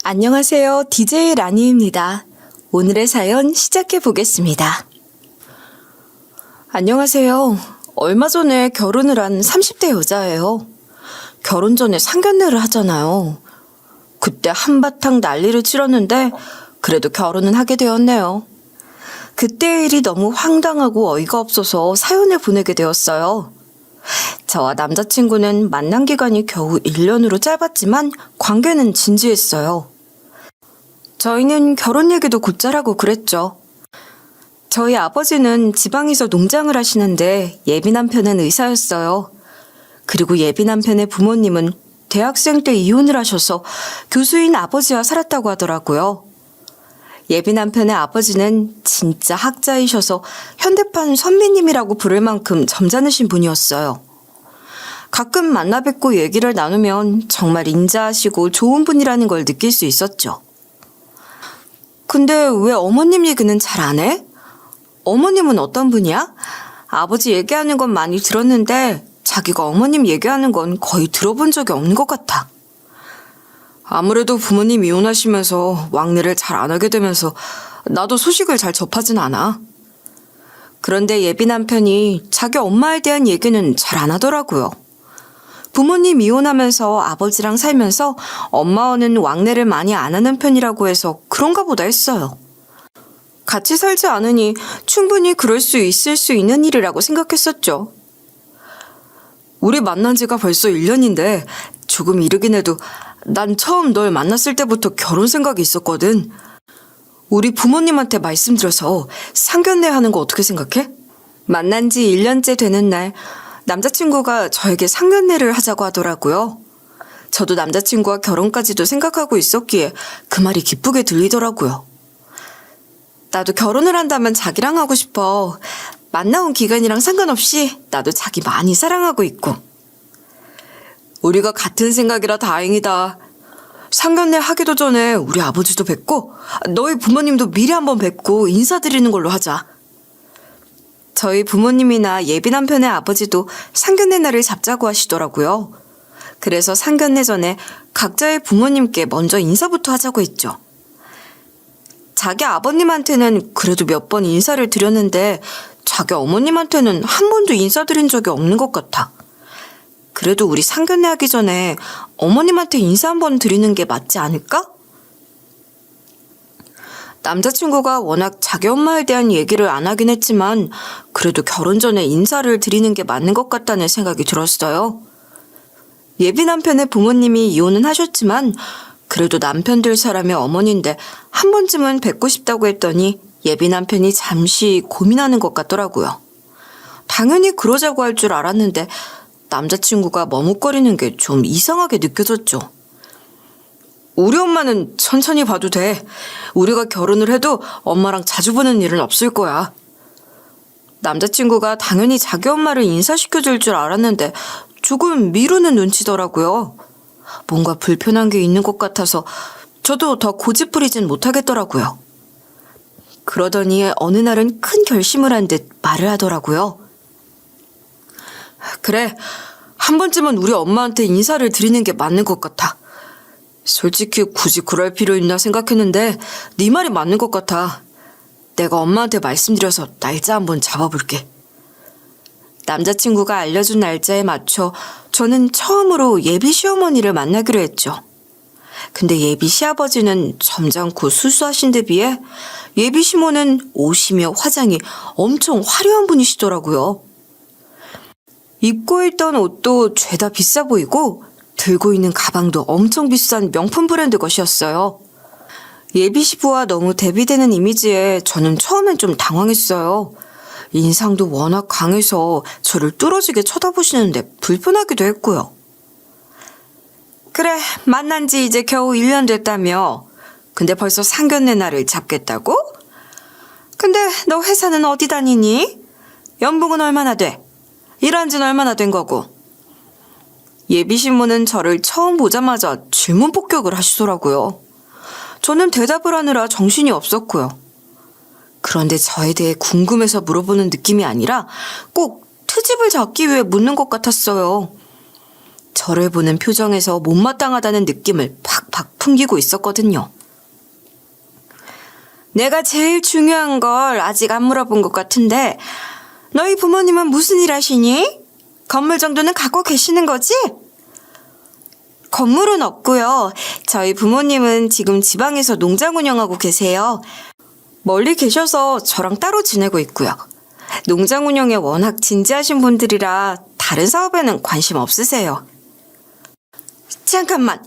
안녕하세요. DJ 라니입니다. 오늘의 사연 시작해 보겠습니다. 안녕하세요. 얼마 전에 결혼을 한 30대 여자예요. 결혼 전에 상견례를 하잖아요. 그때 한바탕 난리를 치렀는데 그래도 결혼은 하게 되었네요. 그때의 일이 너무 황당하고 어이가 없어서 사연을 보내게 되었어요. 저와 남자친구는 만난 기간이 겨우 1년으로 짧았지만 관계는 진지했어요. 저희는 결혼 얘기도 곧잘하고 그랬죠. 저희 아버지는 지방에서 농장을 하시는데 예비 남편은 의사였어요. 그리고 예비 남편의 부모님은 대학생 때 이혼을 하셔서 교수인 아버지와 살았다고 하더라고요. 예비 남편의 아버지는 진짜 학자이셔서 현대판 선비님이라고 부를 만큼 점잖으신 분이었어요. 가끔 만나 뵙고 얘기를 나누면 정말 인자하시고 좋은 분이라는 걸 느낄 수 있었죠. 근데 왜 어머님 얘기는 잘 안 해? 어머님은 어떤 분이야? 아버지 얘기하는 건 많이 들었는데 자기가 어머님 얘기하는 건 거의 들어본 적이 없는 것 같아. 아무래도 부모님 이혼하시면서 왕래를 잘 안 하게 되면서 나도 소식을 잘 접하진 않아. 그런데 예비 남편이 자기 엄마에 대한 얘기는 잘 안 하더라고요. 부모님 이혼하면서 아버지랑 살면서 엄마와는 왕래를 많이 안 하는 편이라고 해서 그런가 보다 했어요. 같이 살지 않으니 충분히 그럴 수 있을 수 있는 일이라고 생각했었죠. 우리 만난 지가 벌써 1년인데 조금 이르긴 해도 난 처음 널 만났을 때부터 결혼 생각이 있었거든. 우리 부모님한테 말씀드려서 상견례 하는 거 어떻게 생각해? 만난 지 1년째 되는 날 남자친구가 저에게 상견례를 하자고 하더라고요. 저도 남자친구와 결혼까지도 생각하고 있었기에 그 말이 기쁘게 들리더라고요. 나도 결혼을 한다면 자기랑 하고 싶어. 만나온 기간이랑 상관없이 나도 자기 많이 사랑하고 있고. 우리가 같은 생각이라 다행이다. 상견례 하기도 전에 우리 아버지도 뵙고 너희 부모님도 미리 한번 뵙고 인사드리는 걸로 하자. 저희 부모님이나 예비 남편의 아버지도 상견례 날을 잡자고 하시더라고요. 그래서 상견례 전에 각자의 부모님께 먼저 인사부터 하자고 했죠. 자기 아버님한테는 그래도 몇 번 인사를 드렸는데 자기 어머님한테는 한 번도 인사드린 적이 없는 것 같아. 그래도 우리 상견례 하기 전에 어머님한테 인사 한 번 드리는 게 맞지 않을까? 남자친구가 워낙 자기 엄마에 대한 얘기를 안 하긴 했지만 그래도 결혼 전에 인사를 드리는 게 맞는 것 같다는 생각이 들었어요. 예비 남편의 부모님이 이혼은 하셨지만 그래도 남편 될 사람의 어머니인데 한 번쯤은 뵙고 싶다고 했더니 예비 남편이 잠시 고민하는 것 같더라고요. 당연히 그러자고 할 줄 알았는데 남자친구가 머뭇거리는 게 좀 이상하게 느껴졌죠. 우리 엄마는 천천히 봐도 돼. 우리가 결혼을 해도 엄마랑 자주 보는 일은 없을 거야. 남자친구가 당연히 자기 엄마를 인사시켜줄 줄 알았는데 조금 미루는 눈치더라고요. 뭔가 불편한 게 있는 것 같아서 저도 더 고집부리진 못하겠더라고요. 그러더니 어느 날은 큰 결심을 한 듯 말을 하더라고요. 그래, 한 번쯤은 우리 엄마한테 인사를 드리는 게 맞는 것 같아. 솔직히 굳이 그럴 필요 있나 생각했는데 네 말이 맞는 것 같아. 내가 엄마한테 말씀드려서 날짜 한번 잡아볼게. 남자친구가 알려준 날짜에 맞춰 저는 처음으로 예비 시어머니를 만나기로 했죠. 근데 예비 시아버지는 점잖고 수수하신 데 비해 예비 시모는 옷이며 화장이 엄청 화려한 분이시더라고요. 입고 있던 옷도 죄다 비싸 보이고 들고 있는 가방도 엄청 비싼 명품 브랜드 것이었어요. 예비 시부와 너무 대비되는 이미지에 저는 처음엔 좀 당황했어요. 인상도 워낙 강해서 저를 뚫어지게 쳐다보시는데 불편하기도 했고요. 그래, 만난 지 이제 겨우 1년 됐다며. 근데 벌써 상견례 날을 잡겠다고? 근데 너 회사는 어디 다니니? 연봉은 얼마나 돼? 일한 지는 얼마나 된 거고? 예비 신부는 저를 처음 보자마자 질문 폭격을 하시더라고요. 저는 대답을 하느라 정신이 없었고요. 그런데 저에 대해 궁금해서 물어보는 느낌이 아니라 꼭 트집을 잡기 위해 묻는 것 같았어요. 저를 보는 표정에서 못마땅하다는 느낌을 팍팍 풍기고 있었거든요. 내가 제일 중요한 걸 아직 안 물어본 것 같은데 너희 부모님은 무슨 일 하시니? 건물 정도는 갖고 계시는 거지? 건물은 없고요. 저희 부모님은 지금 지방에서 농장 운영하고 계세요. 멀리 계셔서 저랑 따로 지내고 있고요. 농장 운영에 워낙 진지하신 분들이라 다른 사업에는 관심 없으세요. 잠깐만,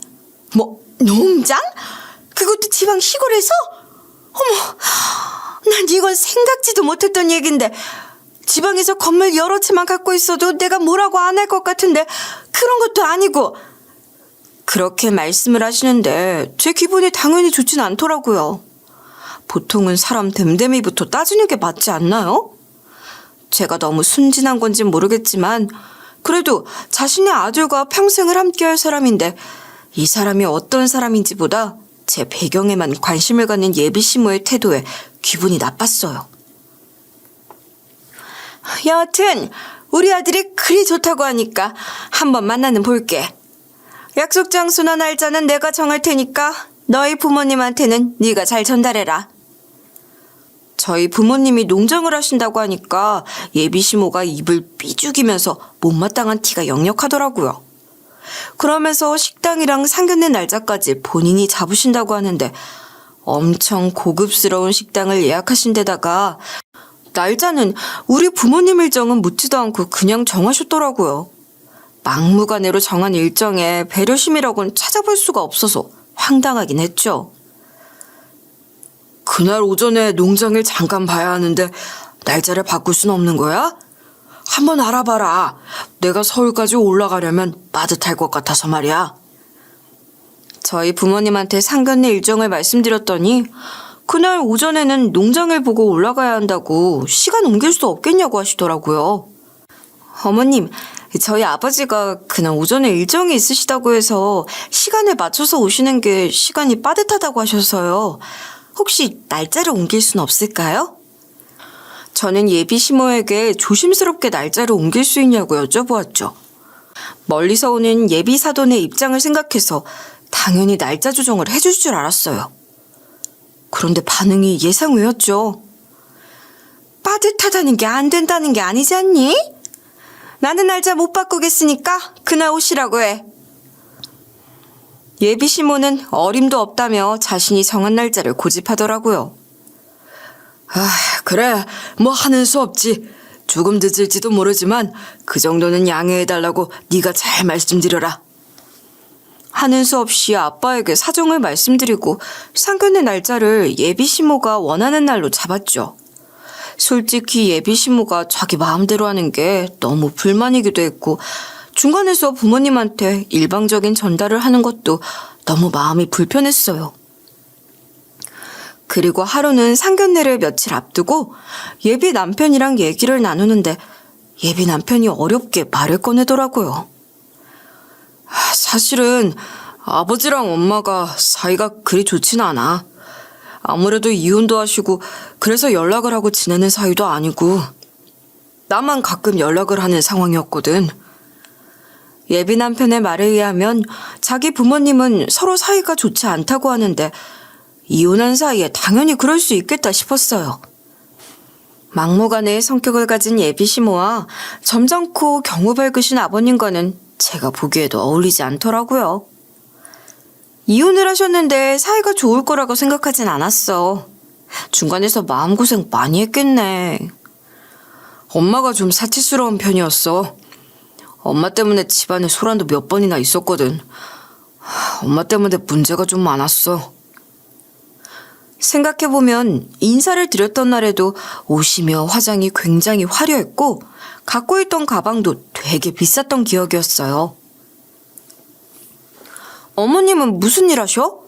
뭐 농장? 그것도 지방 시골에서? 어머, 난 이건 생각지도 못했던 얘긴데 지방에서 건물 여러 채만 갖고 있어도 내가 뭐라고 안 할 것 같은데 그런 것도 아니고. 그렇게 말씀을 하시는데 제 기분이 당연히 좋진 않더라고요. 보통은 사람 됨됨이부터 따지는 게 맞지 않나요? 제가 너무 순진한 건진 모르겠지만 그래도 자신의 아들과 평생을 함께할 사람인데 이 사람이 어떤 사람인지보다 제 배경에만 관심을 갖는 예비 시모의 태도에 기분이 나빴어요. 여하튼 우리 아들이 그리 좋다고 하니까 한번 만나는 볼게. 약속 장소나 날짜는 내가 정할 테니까 너희 부모님한테는 네가 잘 전달해라. 저희 부모님이 농장을 하신다고 하니까 예비 시모가 입을 삐죽이면서 못마땅한 티가 역력하더라고요. 그러면서 식당이랑 상견례 날짜까지 본인이 잡으신다고 하는데 엄청 고급스러운 식당을 예약하신 데다가 날짜는 우리 부모님 일정은 묻지도 않고 그냥 정하셨더라고요. 막무가내로 정한 일정에 배려심이라고는 찾아볼 수가 없어서 황당하긴 했죠. 그날 오전에 농장을 잠깐 봐야 하는데 날짜를 바꿀 순 없는 거야? 한번 알아봐라. 내가 서울까지 올라가려면 빠듯할 것 같아서 말이야. 저희 부모님한테 상견례 일정을 말씀드렸더니 그날 오전에는 농장을 보고 올라가야 한다고 시간 옮길 수 없겠냐고 하시더라고요. 어머님, 저희 아버지가 그날 오전에 일정이 있으시다고 해서 시간에 맞춰서 오시는 게 시간이 빠듯하다고 하셔서요. 혹시 날짜를 옮길 순 없을까요? 저는 예비 시모에게 조심스럽게 날짜를 옮길 수 있냐고 여쭤보았죠. 멀리서 오는 예비 사돈의 입장을 생각해서 당연히 날짜 조정을 해줄 줄 알았어요. 그런데 반응이 예상 외였죠. 빠듯하다는 게 안 된다는 게 아니지 않니? 나는 날짜 못 바꾸겠으니까 그날 오시라고 해. 예비 시모는 어림도 없다며 자신이 정한 날짜를 고집하더라고요. 그래, 뭐 하는 수 없지. 조금 늦을지도 모르지만 그 정도는 양해해달라고 네가 잘 말씀드려라. 하는 수 없이 아빠에게 사정을 말씀드리고 상견례 날짜를 예비 시모가 원하는 날로 잡았죠. 솔직히 예비 시모가 자기 마음대로 하는 게 너무 불만이기도 했고 중간에서 부모님한테 일방적인 전달을 하는 것도 너무 마음이 불편했어요. 그리고 하루는 상견례를 며칠 앞두고 예비 남편이랑 얘기를 나누는데 예비 남편이 어렵게 말을 꺼내더라고요. 사실은 아버지랑 엄마가 사이가 그리 좋진 않아. 아무래도 이혼도 하시고 그래서 연락을 하고 지내는 사이도 아니고 나만 가끔 연락을 하는 상황이었거든. 예비 남편의 말에 의하면 자기 부모님은 서로 사이가 좋지 않다고 하는데 이혼한 사이에 당연히 그럴 수 있겠다 싶었어요. 막무가내의 성격을 가진 예비 시모와 점잖고 경우 밝으신 아버님과는 제가 보기에도 어울리지 않더라고요. 이혼을 하셨는데 사이가 좋을 거라고 생각하진 않았어. 중간에서 마음고생 많이 했겠네. 엄마가 좀 사치스러운 편이었어. 엄마 때문에 집안에 소란도 몇 번이나 있었거든. 엄마 때문에 문제가 좀 많았어. 생각해보면 인사를 드렸던 날에도 옷이며 화장이 굉장히 화려했고 갖고 있던 가방도 되게 비쌌던 기억이었어요. 어머님은 무슨 일 하셔?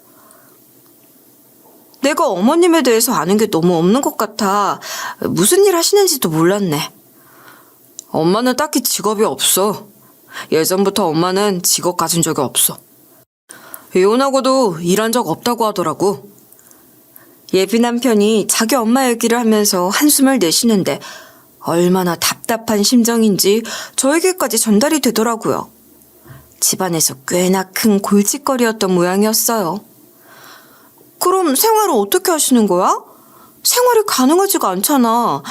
내가 어머님에 대해서 아는 게 너무 없는 것 같아 무슨 일 하시는지도 몰랐네. 엄마는 딱히 직업이 없어. 예전부터 엄마는 직업 가진 적이 없어. 이혼하고도 일한 적 없다고 하더라고. 예비 남편이 자기 엄마 얘기를 하면서 한숨을 내쉬는데 얼마나 답답한 심정인지 저에게까지 전달이 되더라고요. 집안에서 꽤나 큰 골칫거리였던 모양이었어요. 그럼 생활을 어떻게 하시는 거야? 생활이 가능하지가 않잖아.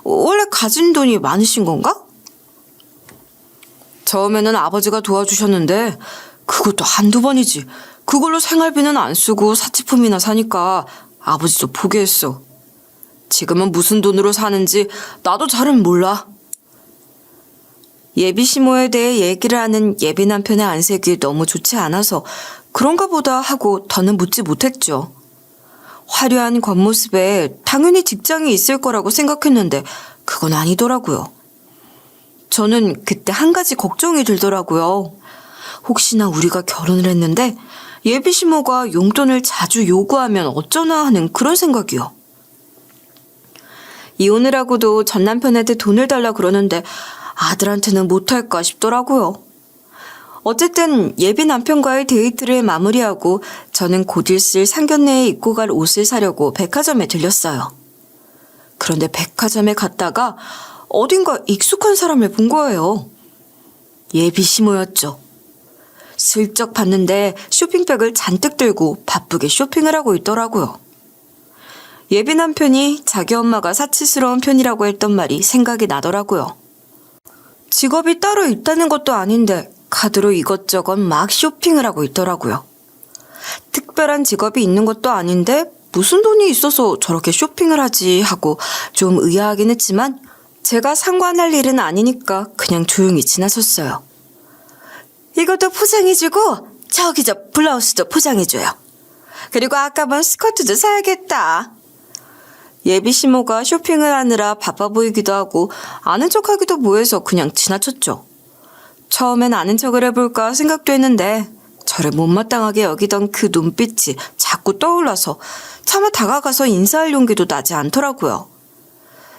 원래 가진 돈이 많으신 건가? 처음에는 아버지가 도와주셨는데 그것도 한두 번이지. 그걸로 생활비는 안 쓰고 사치품이나 사니까 아버지도 포기했어. 지금은 무슨 돈으로 사는지 나도 잘은 몰라. 예비 시모에 대해 얘기를 하는 예비 남편의 안색이 너무 좋지 않아서 그런가 보다 하고 더는 묻지 못했죠. 화려한 겉모습에 당연히 직장이 있을 거라고 생각했는데 그건 아니더라고요. 저는 그때 한 가지 걱정이 들더라고요. 혹시나 우리가 결혼을 했는데 예비 시모가 용돈을 자주 요구하면 어쩌나 하는 그런 생각이요. 이혼을 하고도 전 남편한테 돈을 달라 그러는데 아들한테는 못할까 싶더라고요. 어쨌든 예비 남편과의 데이트를 마무리하고 저는 곧 있을 상견례에 입고 갈 옷을 사려고 백화점에 들렸어요. 그런데 백화점에 갔다가 어딘가 익숙한 사람을 본 거예요. 예비 시모였죠. 슬쩍 봤는데 쇼핑백을 잔뜩 들고 바쁘게 쇼핑을 하고 있더라고요. 예비 남편이 자기 엄마가 사치스러운 편이라고 했던 말이 생각이 나더라고요. 직업이 따로 있다는 것도 아닌데 카드로 이것저것 막 쇼핑을 하고 있더라고요. 특별한 직업이 있는 것도 아닌데 무슨 돈이 있어서 저렇게 쇼핑을 하지 하고 좀 의아하긴 했지만 제가 상관할 일은 아니니까 그냥 조용히 지나쳤어요. 이것도 포장해주고 저기 저 블라우스도 포장해줘요. 그리고 아까 본 스커트도 사야겠다. 예비 시모가 쇼핑을 하느라 바빠 보이기도 하고 아는 척하기도 뭐해서 그냥 지나쳤죠. 처음엔 아는 척을 해볼까 생각도 했는데 저를 못마땅하게 여기던 그 눈빛이 자꾸 떠올라서 차마 다가가서 인사할 용기도 나지 않더라고요.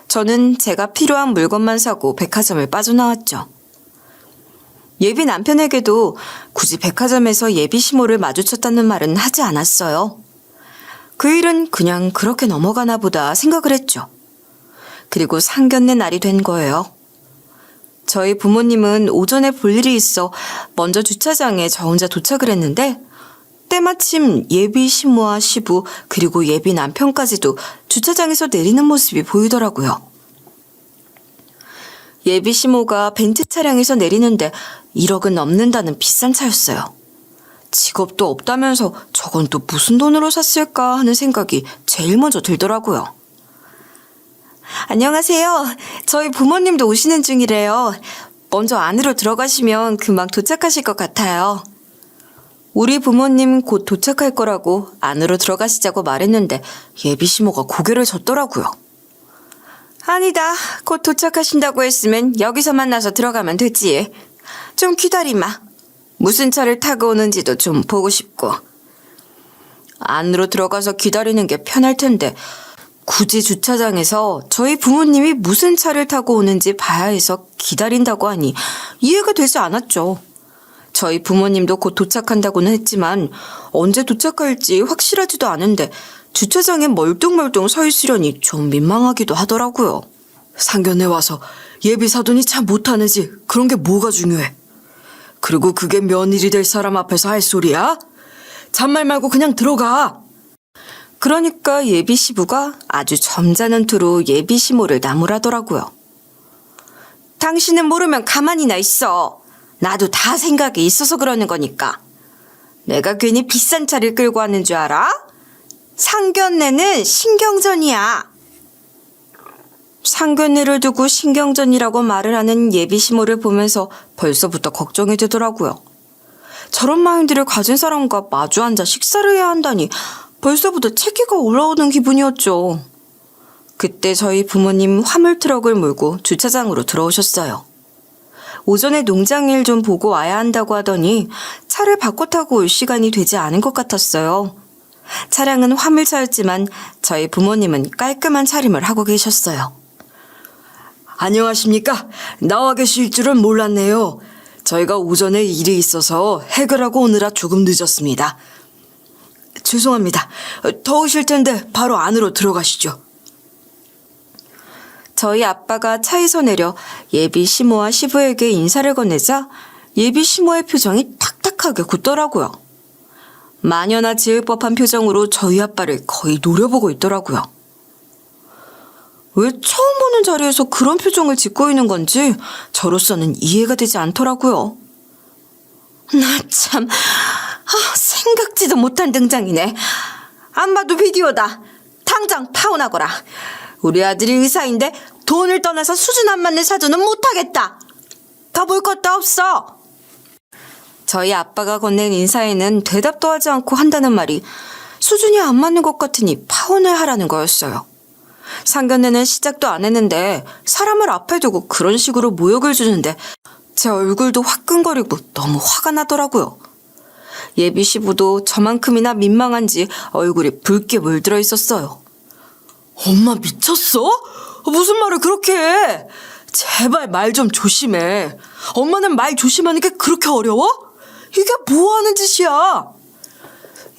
저는 제가 필요한 물건만 사고 백화점을 빠져나왔죠. 예비 남편에게도 굳이 백화점에서 예비 시모를 마주쳤다는 말은 하지 않았어요. 그 일은 그냥 그렇게 넘어가나 보다 생각을 했죠. 그리고 상견례 날이 된 거예요. 저희 부모님은 오전에 볼 일이 있어 먼저 주차장에 저 혼자 도착을 했는데 때마침 예비 시모와 시부 그리고 예비 남편까지도 주차장에서 내리는 모습이 보이더라고요. 예비 시모가 벤츠 차량에서 내리는데 1억은 넘는다는 비싼 차였어요. 직업도 없다면서 저건 또 무슨 돈으로 샀을까 하는 생각이 제일 먼저 들더라고요. 안녕하세요. 저희 부모님도 오시는 중이래요. 먼저 안으로 들어가시면 금방 도착하실 것 같아요. 우리 부모님 곧 도착할 거라고 안으로 들어가시자고 말했는데 예비 시모가 고개를 젓더라고요. 아니다. 곧 도착하신다고 했으면 여기서 만나서 들어가면 되지. 좀 기다리마. 무슨 차를 타고 오는지도 좀 보고 싶고. 안으로 들어가서 기다리는 게 편할 텐데 굳이 주차장에서 저희 부모님이 무슨 차를 타고 오는지 봐야 해서 기다린다고 하니 이해가 되지 않았죠. 저희 부모님도 곧 도착한다고는 했지만 언제 도착할지 확실하지도 않은데 주차장에 멀뚱멀뚱 서 있으려니 좀 민망하기도 하더라고요. 상견례 와서 예비 사돈이 참 못하는지 그런 게 뭐가 중요해. 그리고 그게 며느리 될 사람 앞에서 할 소리야? 잔말 말고 그냥 들어가. 그러니까 예비 시부가 아주 점잖은 투로 예비 시모를 나무라더라고요. 당신은 모르면 가만히나 있어. 나도 다 생각이 있어서 그러는 거니까. 내가 괜히 비싼 차를 끌고 왔는 줄 알아? 상견례는 신경전이야. 상견례를 두고 신경전이라고 말을 하는 예비 시모를 보면서 벌써부터 걱정이 되더라고요. 저런 마인드를 가진 사람과 마주 앉아 식사를 해야 한다니 벌써부터 체기가 올라오는 기분이었죠. 그때 저희 부모님 화물 트럭을 몰고 주차장으로 들어오셨어요. 오전에 농장일 좀 보고 와야 한다고 하더니 차를 바꿔 타고 올 시간이 되지 않은 것 같았어요. 차량은 화물차였지만 저희 부모님은 깔끔한 차림을 하고 계셨어요. 안녕하십니까? 나와 계실 줄은 몰랐네요. 저희가 오전에 일이 있어서 해결하고 오느라 조금 늦었습니다. 죄송합니다. 더우실 텐데 바로 안으로 들어가시죠. 저희 아빠가 차에서 내려 예비 시모와 시부에게 인사를 건네자 예비 시모의 표정이 탁탁하게 굳더라고요. 마녀나 지을 법한 표정으로 저희 아빠를 거의 노려보고 있더라고요. 왜 처음 보는 자리에서 그런 표정을 짓고 있는 건지 저로서는 이해가 되지 않더라고요. 나 참, 생각지도 못한 등장이네. 안 봐도 비디오다. 당장 파혼하거라. 우리 아들이 의사인데 돈을 떠나서 수준 안 맞는 사주는 못하겠다. 가볼 것도 없어. 저희 아빠가 건넨 인사에는 대답도 하지 않고 한다는 말이 수준이 안 맞는 것 같으니 파혼을 하라는 거였어요. 상견례는 시작도 안 했는데 사람을 앞에 두고 그런 식으로 모욕을 주는데 제 얼굴도 화끈거리고 너무 화가 나더라고요. 예비 시부도 저만큼이나 민망한지 얼굴이 붉게 물들어 있었어요. 엄마 미쳤어? 무슨 말을 그렇게 해? 제발 말 좀 조심해. 엄마는 말 조심하는 게 그렇게 어려워? 이게 뭐 하는 짓이야?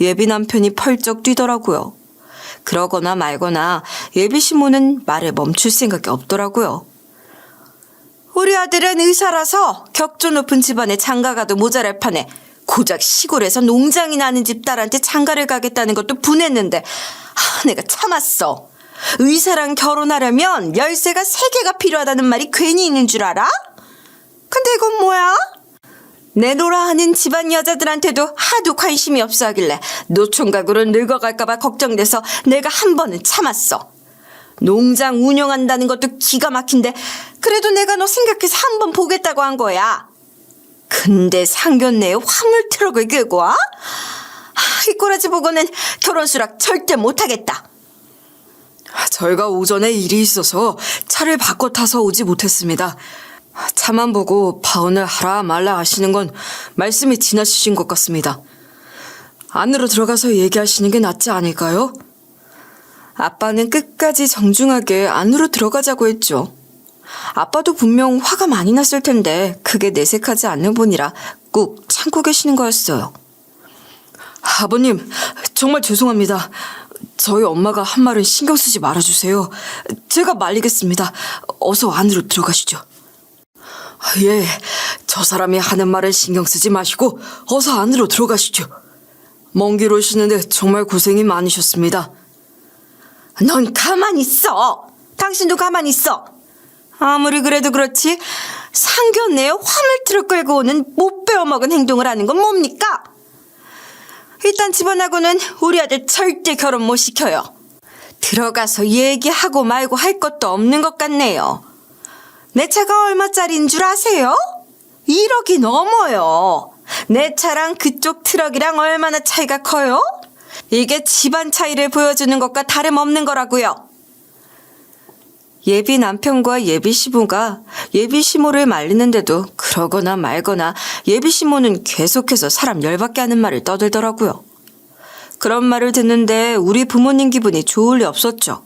예비 남편이 펄쩍 뛰더라고요. 그러거나 말거나 예비 시모는 말을 멈출 생각이 없더라고요. 우리 아들은 의사라서 격조 높은 집안에 장가가도 모자랄 판에 고작 시골에서 농장이나 하는 집 딸한테 장가를 가겠다는 것도 분했는데 내가 참았어. 의사랑 결혼하려면 열쇠가 3개가 필요하다는 말이 괜히 있는 줄 알아? 근데 이건 뭐야? 내노라 하는 집안 여자들한테도 하도 관심이 없어 하길래 노총각으로 늙어갈까봐 걱정돼서 내가 한 번은 참았어. 농장 운영한다는 것도 기가 막힌데 그래도 내가 너 생각해서 한 번 보겠다고 한 거야. 근데 상견례에 화물 트럭을 끌고 와? 이 꼬라지 보고는 결혼 수락 절대 못하겠다. 저희가 오전에 일이 있어서 차를 바꿔 타서 오지 못했습니다. 차만 보고 파혼을 하라 말라 하시는 건 말씀이 지나치신 것 같습니다. 안으로 들어가서 얘기하시는 게 낫지 않을까요? 아빠는 끝까지 정중하게 안으로 들어가자고 했죠. 아빠도 분명 화가 많이 났을 텐데 그게 내색하지 않는 분이라 꾹 참고 계시는 거였어요. 아버님, 정말 죄송합니다. 저희 엄마가 한 말은 신경 쓰지 말아주세요. 제가 말리겠습니다. 어서 안으로 들어가시죠. 예, 저 사람이 하는 말은 신경 쓰지 마시고 어서 안으로 들어가시죠. 먼 길 오시는데 정말 고생이 많으셨습니다. 넌 가만히 있어. 당신도 가만히 있어. 아무리 그래도 그렇지 상견례에 화물트럭 끌고 오는 못 배워먹은 행동을 하는 건 뭡니까? 일단 집안하고는 우리 아들 절대 결혼 못 시켜요. 들어가서 얘기하고 말고 할 것도 없는 것 같네요. 내 차가 얼마짜리인 줄 아세요? 1억이 넘어요. 내 차랑 그쪽 트럭이랑 얼마나 차이가 커요? 이게 집안 차이를 보여주는 것과 다름없는 거라고요. 예비 남편과 예비 시부가 예비 시모를 말리는데도 그러거나 말거나 예비 시모는 계속해서 사람 열받게 하는 말을 떠들더라고요. 그런 말을 듣는데 우리 부모님 기분이 좋을 리 없었죠.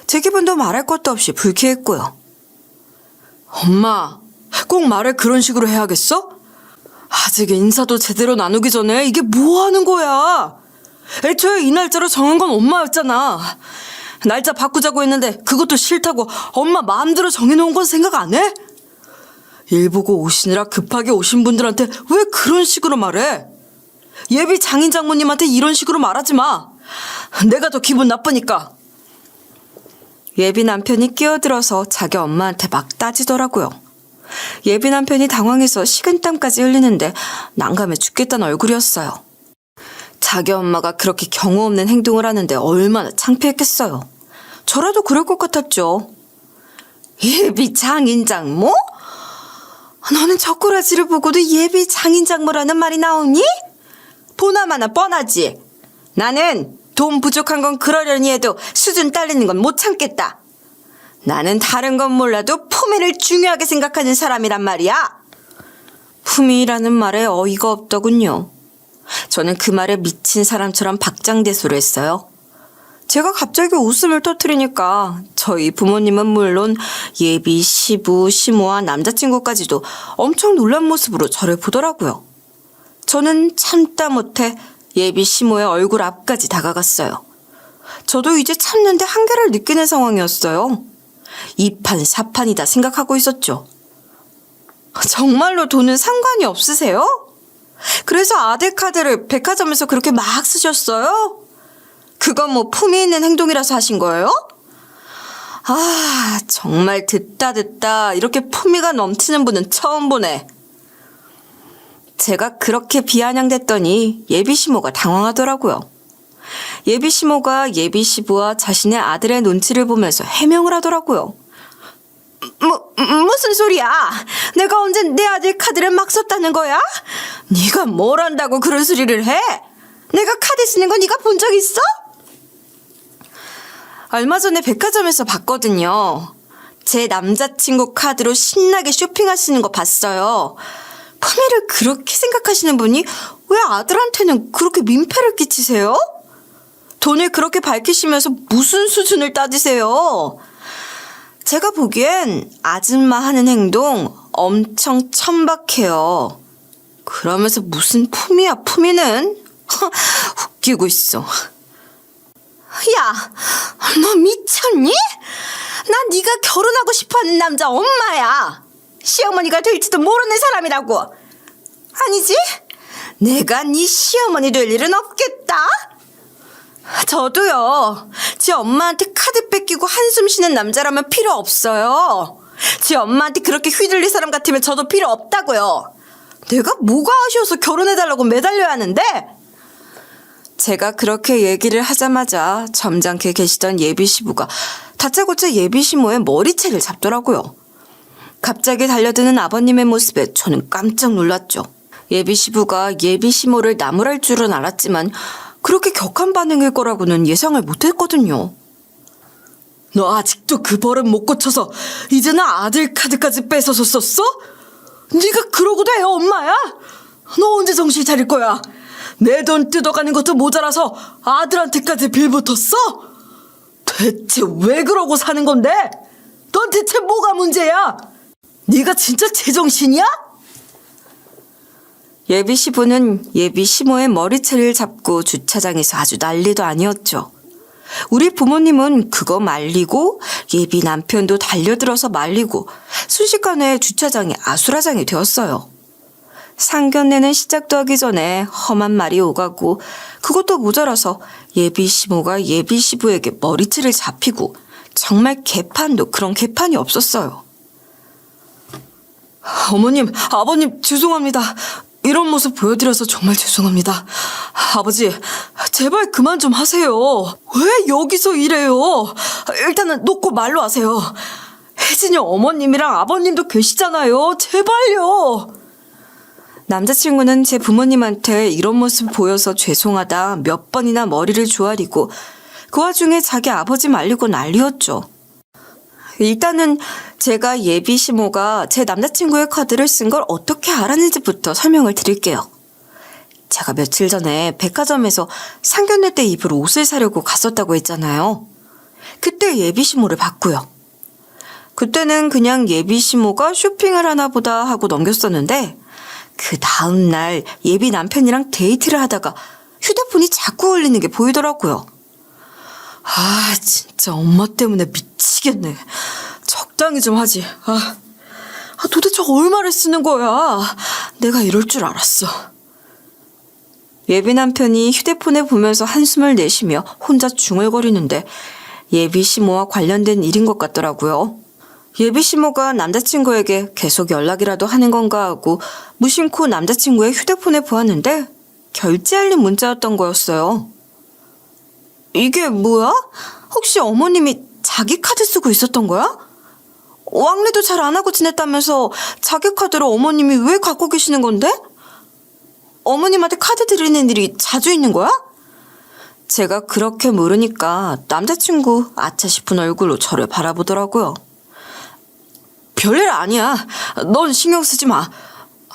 제 기분도 말할 것도 없이 불쾌했고요. 엄마, 꼭 말을 그런 식으로 해야겠어? 아직 인사도 제대로 나누기 전에 이게 뭐 하는 거야? 애초에 이 날짜로 정한 건 엄마였잖아. 날짜 바꾸자고 했는데 그것도 싫다고 엄마 마음대로 정해놓은 건 생각 안 해? 일 보고 오시느라 급하게 오신 분들한테 왜 그런 식으로 말해? 예비 장인 장모님한테 이런 식으로 말하지 마. 내가 더 기분 나쁘니까. 예비 남편이 끼어들어서 자기 엄마한테 막 따지더라고요. 예비 남편이 당황해서 식은땀까지 흘리는데 난감해 죽겠다는 얼굴이었어요. 자기 엄마가 그렇게 경우 없는 행동을 하는데 얼마나 창피했겠어요. 저라도 그럴 것 같았죠. 예비 장인장모? 너는 저 꼬라지를 보고도 예비 장인장모라는 말이 나오니? 보나마나 뻔하지. 나는 돈 부족한 건 그러려니 해도 수준 딸리는 건 못 참겠다. 나는 다른 건 몰라도 품위를 중요하게 생각하는 사람이란 말이야. 품위라는 말에 어이가 없더군요. 저는 그 말에 미친 사람처럼 박장대소를 했어요. 제가 갑자기 웃음을 터뜨리니까 저희 부모님은 물론 예비, 시부, 시모와 남자친구까지도 엄청 놀란 모습으로 저를 보더라고요. 저는 참다 못해 예비 시모의 얼굴 앞까지 다가갔어요. 저도 이제 참는데 한계를 느끼는 상황이었어요. 이판 사판이다 생각하고 있었죠. 정말로 돈은 상관이 없으세요? 그래서 아들 카드를 백화점에서 그렇게 막 쓰셨어요? 그건 뭐 품위 있는 행동이라서 하신 거예요? 아, 정말 듣다 이렇게 품위가 넘치는 분은 처음 보네. 제가 그렇게 비아냥댔더니 예비시모가 당황하더라고요. 예비시모가 예비시부와 자신의 아들의 눈치를 보면서 해명을 하더라고요. 무슨 소리야? 내가 언제 내 아들 카드를 막 썼다는 거야? 네가 뭘 안다고 그런 소리를 해? 내가 카드 쓰는 거 네가 본 적 있어? 얼마 전에 백화점에서 봤거든요. 제 남자친구 카드로 신나게 쇼핑하시는 거 봤어요. 품위를 그렇게 생각하시는 분이 왜 아들한테는 그렇게 민폐를 끼치세요? 돈을 그렇게 밝히시면서 무슨 수준을 따지세요? 제가 보기엔 아줌마 하는 행동 엄청 천박해요. 그러면서 무슨 품위야, 품위는? 웃기고 있어. 야, 너 미쳤니? 난 네가 결혼하고 싶어하는 남자 엄마야. 시어머니가 될지도 모르는 사람이라고. 아니지? 내가 네 시어머니 될 일은 없겠다. 저도요. 제 엄마한테 카드 뺏기고 한숨 쉬는 남자라면 필요 없어요. 제 엄마한테 그렇게 휘둘릴 사람 같으면 저도 필요 없다고요. 내가 뭐가 아쉬워서 결혼해달라고 매달려야 하는데? 제가 그렇게 얘기를 하자마자 점잖게 계시던 예비시부가 다짜고짜 예비시모의 머리채를 잡더라고요. 갑자기 달려드는 아버님의 모습에 저는 깜짝 놀랐죠. 예비시부가 예비시모를 나무랄 줄은 알았지만 그렇게 격한 반응일 거라고는 예상을 못했거든요. 너 아직도 그 버릇 못 고쳐서 이제는 아들 카드까지 뺏어서 썼어? 네가 그러고도 애 엄마야? 너 언제 정신 차릴 거야? 내 돈 뜯어가는 것도 모자라서 아들한테까지 빌붙었어? 대체 왜 그러고 사는 건데? 넌 대체 뭐가 문제야? 네가 진짜 제정신이야? 예비시부는 예비시모의 머리채를 잡고 주차장에서 아주 난리도 아니었죠. 우리 부모님은 그거 말리고 예비 남편도 달려들어서 말리고 순식간에 주차장이 아수라장이 되었어요. 상견례는 시작도 하기 전에 험한 말이 오가고 그것도 모자라서 예비시모가 예비시부에게 머리채를 잡히고 정말 개판도 그런 개판이 없었어요. 어머님, 아버님 죄송합니다. 이런 모습 보여드려서 정말 죄송합니다. 아버지, 제발 그만 좀 하세요. 왜 여기서 이래요? 일단은 놓고 말로 하세요. 혜진이 어머님이랑 아버님도 계시잖아요. 제발요. 남자친구는 제 부모님한테 이런 모습 보여서 죄송하다 몇 번이나 머리를 조아리고 그 와중에 자기 아버지 말리고 난리였죠. 일단은 제가 예비시모가 제 남자친구의 카드를 쓴 걸 어떻게 알았는지부터 설명을 드릴게요. 제가 며칠 전에 백화점에서 상견례 때 입을 옷을 사려고 갔었다고 했잖아요. 그때 예비시모를 봤고요. 그때는 그냥 예비시모가 쇼핑을 하나 보다 하고 넘겼었는데 그 다음날 예비 남편이랑 데이트를 하다가 휴대폰이 자꾸 울리는 게 보이더라고요. 아, 진짜 엄마 때문에 미치겠네. 적당히 좀 하지. 도대체 얼마를 쓰는 거야? 내가 이럴 줄 알았어. 예비 남편이 휴대폰에 보면서 한숨을 내쉬며 혼자 중얼거리는데 예비시모와 관련된 일인 것 같더라고요. 예비시모가 남자친구에게 계속 연락이라도 하는 건가 하고 무심코 남자친구의 휴대폰에 보았는데 결제 알림 문자였던 거였어요. 이게 뭐야? 혹시 어머님이 자기 카드 쓰고 있었던 거야? 왕래도 잘 안 하고 지냈다면서 자기 카드로 어머님이 왜 갖고 계시는 건데? 어머님한테 카드 드리는 일이 자주 있는 거야? 제가 그렇게 물으니까 남자친구 아차 싶은 얼굴로 저를 바라보더라고요. 별일 아니야. 넌 신경 쓰지 마.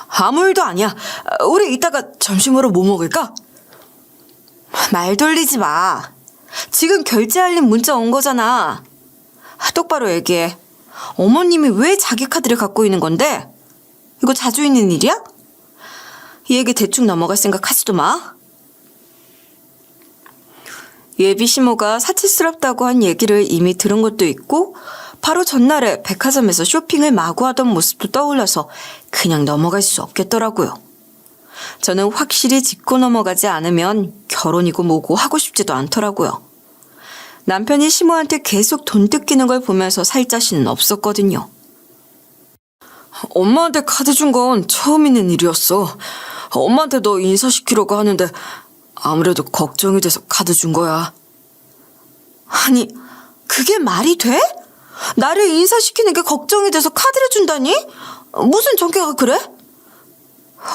아무 일도 아니야. 우리 이따가 점심으로 뭐 먹을까? 말 돌리지 마. 지금 결제 알림 문자 온 거잖아. 똑바로 얘기해. 어머님이 왜 자기 카드를 갖고 있는 건데? 이거 자주 있는 일이야? 이 얘기 대충 넘어갈 생각 하지도 마. 예비시모가 사치스럽다고 한 얘기를 이미 들은 것도 있고 바로 전날에 백화점에서 쇼핑을 마구 하던 모습도 떠올라서 그냥 넘어갈 수 없겠더라고요. 저는 확실히 짚고 넘어가지 않으면 결혼이고 뭐고 하고 싶지도 않더라고요. 남편이 시모한테 계속 돈 뜯기는 걸 보면서 살 자신은 없었거든요. 엄마한테 카드 준 건 처음 있는 일이었어. 엄마한테 너 인사시키려고 하는데 아무래도 걱정이 돼서 카드 준 거야. 아니, 그게 말이 돼? 나를 인사시키는 게 걱정이 돼서 카드를 준다니? 무슨 전개가 그래?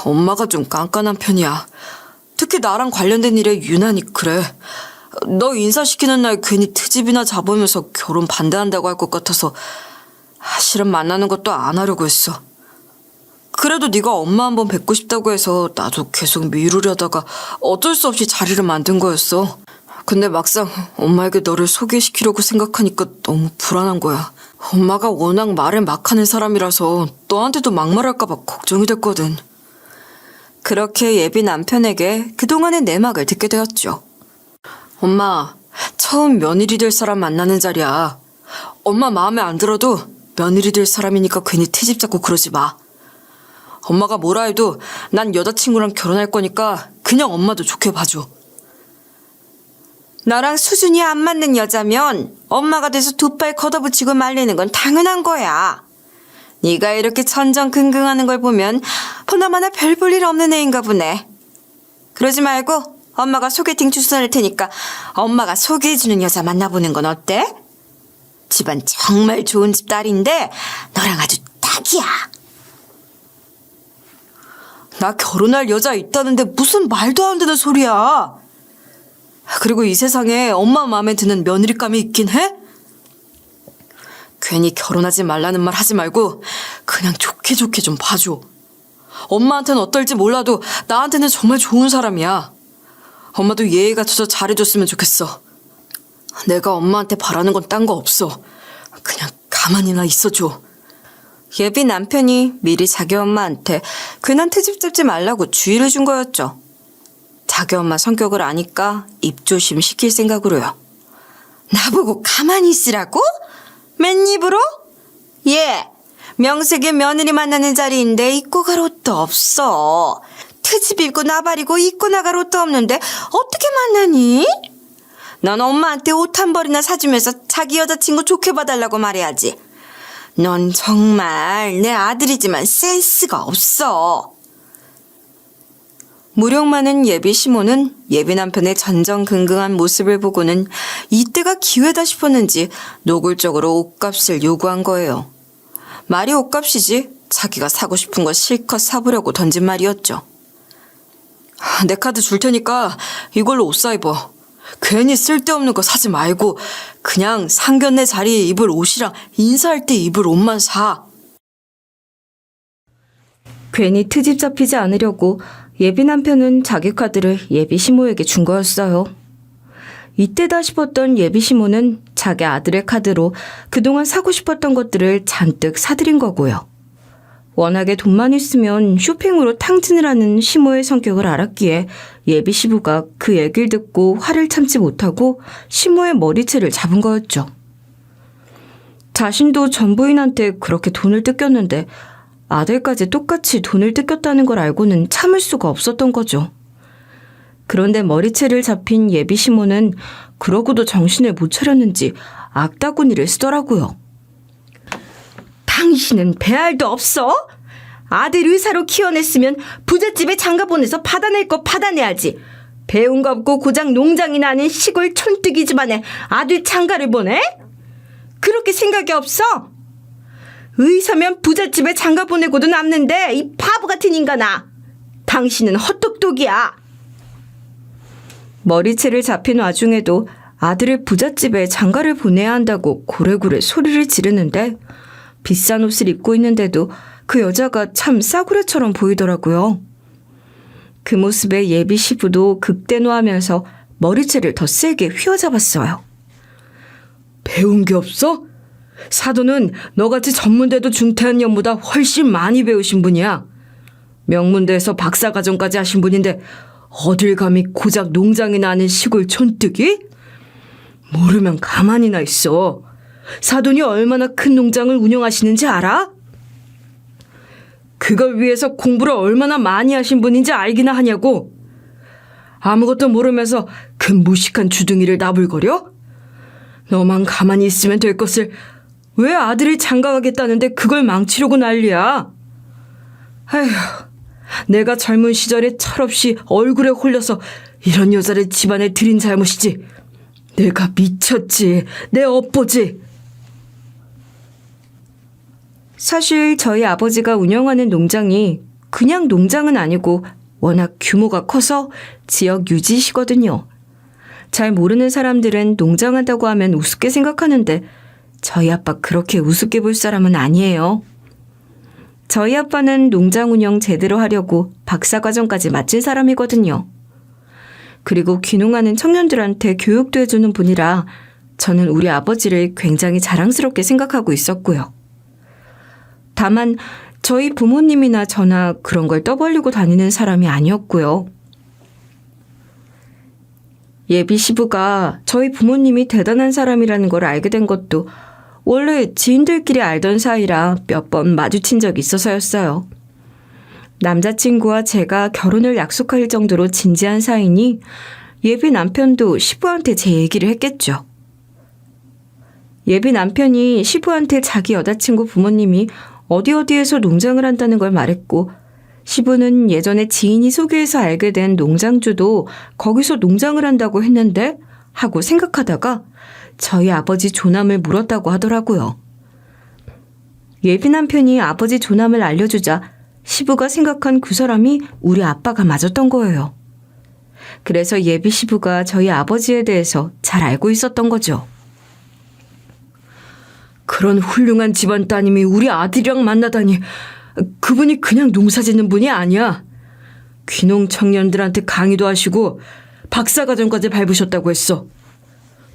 엄마가 좀 깐깐한 편이야. 특히 나랑 관련된 일에 유난히 그래. 너 인사시키는 날 괜히 트집이나 잡으면서 결혼 반대한다고 할 것 같아서 실은 만나는 것도 안 하려고 했어. 그래도 네가 엄마 한번 뵙고 싶다고 해서 나도 계속 미루려다가 어쩔 수 없이 자리를 만든 거였어. 근데 막상 엄마에게 너를 소개시키려고 생각하니까 너무 불안한 거야. 엄마가 워낙 말을 막 하는 사람이라서 너한테도 막말할까 봐 걱정이 됐거든. 그렇게 예비 남편에게 그동안의 내막을 듣게 되었죠. 엄마, 처음 며느리 될 사람 만나는 자리야. 엄마 마음에 안 들어도 며느리 될 사람이니까 괜히 트집 잡고 그러지 마. 엄마가 뭐라 해도 난 여자친구랑 결혼할 거니까 그냥 엄마도 좋게 봐줘. 너랑 수준이 안 맞는 여자면 엄마가 돼서 두 팔 걷어붙이고 말리는 건 당연한 거야. 네가 이렇게 천정긍긍하는 걸 보면 보나마나 별 볼 일 없는 애인가 보네. 그러지 말고 엄마가 소개팅 주선할 테니까 엄마가 소개해주는 여자 만나보는 건 어때? 집안 정말 좋은 집 딸인데 너랑 아주 딱이야. 나 결혼할 여자 있다는데 무슨 말도 안 되는 소리야. 그리고 이 세상에 엄마 마음에 드는 며느리감이 있긴 해? 괜히 결혼하지 말라는 말 하지 말고 그냥 좋게 좋게 좀 봐줘. 엄마한테는 어떨지 몰라도 나한테는 정말 좋은 사람이야. 엄마도 예의 갖춰서 잘해줬으면 좋겠어. 내가 엄마한테 바라는 건 딴 거 없어. 그냥 가만히나 있어줘. 예비 남편이 미리 자기 엄마한테 괜한 트집 잡지 말라고 주의를 준 거였죠. 자기 엄마 성격을 아니까 입조심 시킬 생각으로요. 나보고 가만히 있으라고? 맨 입으로? 예, 명색의 며느리 만나는 자리인데 입고 갈 옷도 없어. 트집 입고 나발이고 입고 나갈 옷도 없는데 어떻게 만나니? 넌 엄마한테 옷 한 벌이나 사주면서 자기 여자친구 좋게 봐달라고 말해야지. 넌 정말 내 아들이지만 센스가 없어. 무력 많은 예비 시모는 예비 남편의 전전긍긍한 모습을 보고는 이때가 기회다 싶었는지 노골적으로 옷값을 요구한 거예요. 말이 옷값이지 자기가 사고 싶은 거 실컷 사보려고 던진 말이었죠. 내 카드 줄 테니까 이걸로 옷 사 입어. 괜히 쓸데없는 거 사지 말고 그냥 상견례 자리에 입을 옷이랑 인사할 때 입을 옷만 사. 괜히 트집 잡히지 않으려고 예비 남편은 자기 카드를 예비 시모에게 준 거였어요. 이때다 싶었던 예비 시모는 자기 아들의 카드로 그동안 사고 싶었던 것들을 잔뜩 사들인 거고요. 워낙에 돈만 있으면 쇼핑으로 탕진을 하는 시모의 성격을 알았기에 예비 시부가 그 얘기를 듣고 화를 참지 못하고 시모의 머리채를 잡은 거였죠. 자신도 전 부인한테 그렇게 돈을 뜯겼는데 아들까지 똑같이 돈을 뜯겼다는 걸 알고는 참을 수가 없었던 거죠. 그런데 머리채를 잡힌 예비 시모는 그러고도 정신을 못 차렸는지 악다구니를 쓰더라고요. 당신은 배알도 없어? 아들 의사로 키워냈으면 부잣집에 장가 보내서 받아낼 거 받아내야지. 배운 거 없고 고작 농장이 나는 시골 촌뜨기 집안에 아들 장가를 보내? 그렇게 생각이 없어? 의사면 부잣집에 장가 보내고도 남는데 이 바보 같은 인간아. 당신은 헛똑똑이야. 머리채를 잡힌 와중에도 아들을 부잣집에 장가를 보내야 한다고 고래고래 소리를 지르는데 비싼 옷을 입고 있는데도 그 여자가 참 싸구려처럼 보이더라고요. 그 모습에 예비 시부도 극대노하면서 머리채를 더 세게 휘어잡았어요. 배운 게 없어? 사돈은 너같이 전문대도 중퇴한 년보다 훨씬 많이 배우신 분이야. 명문대에서 박사과정까지 하신 분인데 어딜 감히 고작 농장이나 하는 시골 촌뜨기? 모르면 가만히나 있어. 사돈이 얼마나 큰 농장을 운영하시는지 알아? 그걸 위해서 공부를 얼마나 많이 하신 분인지 알기나 하냐고. 아무것도 모르면서 그 무식한 주둥이를 나불거려? 너만 가만히 있으면 될 것을 왜 아들이 장가가겠다는데 그걸 망치려고 난리야? 아휴, 내가 젊은 시절에 철없이 얼굴에 홀려서 이런 여자를 집안에 들인 잘못이지. 내가 미쳤지. 내 업보지. 사실 저희 아버지가 운영하는 농장이 그냥 농장은 아니고 워낙 규모가 커서 지역 유지시거든요. 잘 모르는 사람들은 농장한다고 하면 우습게 생각하는데 저희 아빠 그렇게 우습게 볼 사람은 아니에요. 저희 아빠는 농장 운영 제대로 하려고 박사과정까지 마친 사람이거든요. 그리고 귀농하는 청년들한테 교육도 해주는 분이라 저는 우리 아버지를 굉장히 자랑스럽게 생각하고 있었고요. 다만 저희 부모님이나 저나 그런 걸 떠벌리고 다니는 사람이 아니었고요. 예비 시부가 저희 부모님이 대단한 사람이라는 걸 알게 된 것도 원래 지인들끼리 알던 사이라 몇 번 마주친 적이 있어서였어요. 남자친구와 제가 결혼을 약속할 정도로 진지한 사이니 예비 남편도 시부한테 제 얘기를 했겠죠. 예비 남편이 시부한테 자기 여자친구 부모님이 어디에서 농장을 한다는 걸 말했고 시부는 예전에 지인이 소개해서 알게 된 농장주도 거기서 농장을 한다고 했는데 하고 생각하다가 저희 아버지 조남을 물었다고 하더라고요. 예비 남편이 아버지 조남을 알려주자 시부가 생각한 그 사람이 우리 아빠가 맞았던 거예요. 그래서 예비 시부가 저희 아버지에 대해서 잘 알고 있었던 거죠. 그런 훌륭한 집안 따님이 우리 아들이랑 만나다니. 그분이 그냥 농사짓는 분이 아니야. 귀농 청년들한테 강의도 하시고 박사과정까지 밟으셨다고 했어.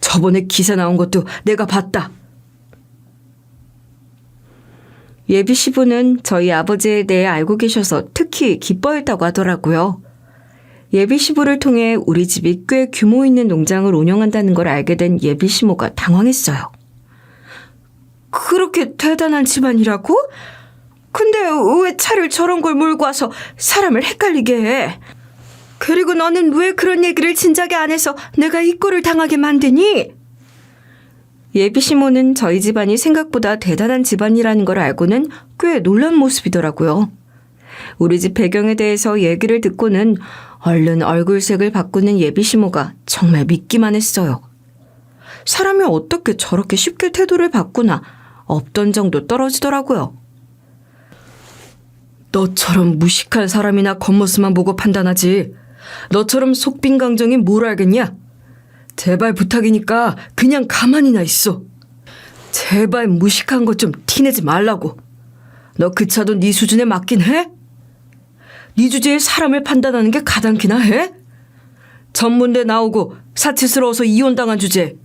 저번에 기사 나온 것도 내가 봤다. 예비 시부는 저희 아버지에 대해 알고 계셔서 특히 기뻐했다고 하더라고요. 예비 시부를 통해 우리 집이 꽤 규모 있는 농장을 운영한다는 걸 알게 된 예비 시모가 당황했어요. 그렇게 대단한 집안이라고? 근데 왜 차를 저런 걸 몰고 와서 사람을 헷갈리게 해? 그리고 너는 왜 그런 얘기를 진작에 안 해서 내가 이 꼴을 당하게 만드니? 예비 시모는 저희 집안이 생각보다 대단한 집안이라는 걸 알고는 꽤 놀란 모습이더라고요. 우리 집 배경에 대해서 얘기를 듣고는 얼른 얼굴색을 바꾸는 예비 시모가 정말 믿기만 했어요. 사람이 어떻게 저렇게 쉽게 태도를 바꾸나 없던 정도 떨어지더라고요. 너처럼 무식한 사람이나 겉모습만 보고 판단하지. 너처럼 속빈강정이 뭘 알겠냐? 제발 부탁이니까 그냥 가만히나 있어. 제발 무식한 것 좀 티내지 말라고. 너 그 차도 네 수준에 맞긴 해? 네 주제에 사람을 판단하는 게 가당키나 해? 전문대 나오고 사치스러워서 이혼당한 주제.